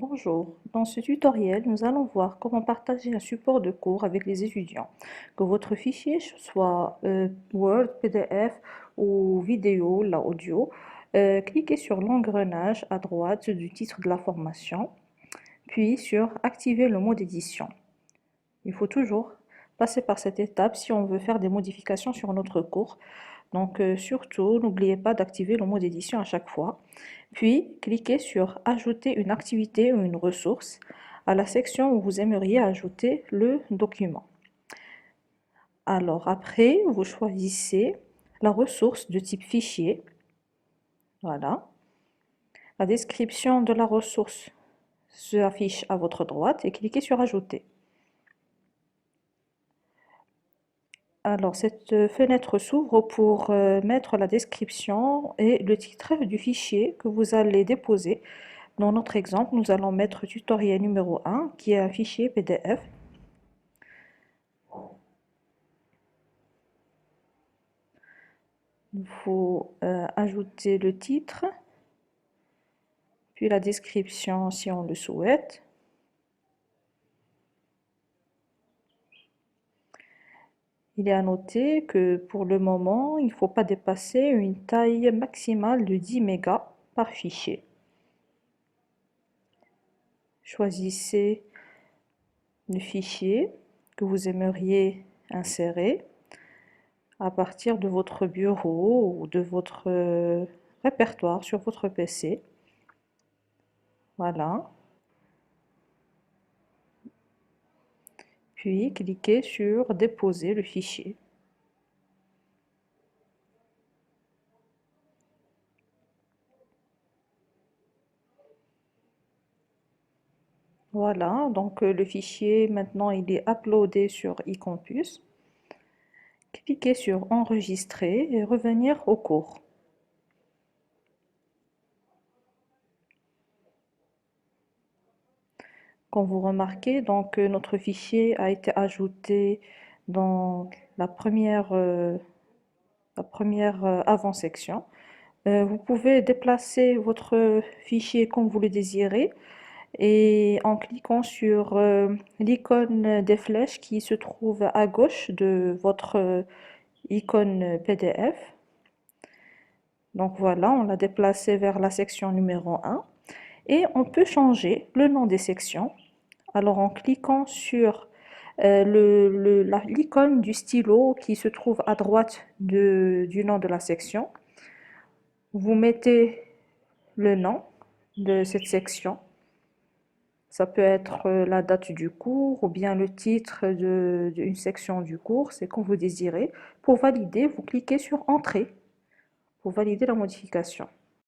Bonjour, dans ce tutoriel, nous allons voir comment partager un support de cours avec les étudiants. Que votre fichier soit Word, PDF ou vidéo, là audio, cliquez sur l'engrenage à droite du titre de la formation, puis sur Activer le mode édition. Il faut toujours passer par cette étape si on veut faire des modifications sur notre cours. Donc surtout, n'oubliez pas d'activer le mode édition à chaque fois. Puis, cliquez sur Ajouter une activité ou une ressource à la section où vous aimeriez ajouter le document. Alors après, vous choisissez la ressource de type fichier. Voilà. La description de la ressource s'affiche à votre droite et cliquez sur Ajouter. Alors, cette fenêtre s'ouvre pour mettre la description et le titre du fichier que vous allez déposer. Dans notre exemple, nous allons mettre tutoriel numéro 1, qui est un fichier PDF. Il faut ajouter le titre, puis la description si on le souhaite. Il est à noter que pour le moment, il ne faut pas dépasser une taille maximale de 10 mégas par fichier. Choisissez le fichier que vous aimeriez insérer à partir de votre bureau ou de votre répertoire sur votre PC. Voilà. Puis cliquez sur Déposer le fichier. Voilà, donc le fichier maintenant il est uploadé sur eCampus. Cliquez sur Enregistrer et revenir au cours. Comme vous remarquez, donc notre fichier a été ajouté dans la première avant-section. Vous pouvez déplacer votre fichier comme vous le désirez et en cliquant sur l'icône des flèches qui se trouve à gauche de votre icône PDF. Donc voilà, on l'a déplacé vers la section numéro 1 et on peut changer le nom des sections. Alors en cliquant sur l'icône du stylo qui se trouve à droite du nom de la section, vous mettez le nom de cette section. Ça peut être la date du cours ou bien le titre d'une section du cours, c'est comme vous désirez. Pour valider, vous cliquez sur Entrée pour valider la modification.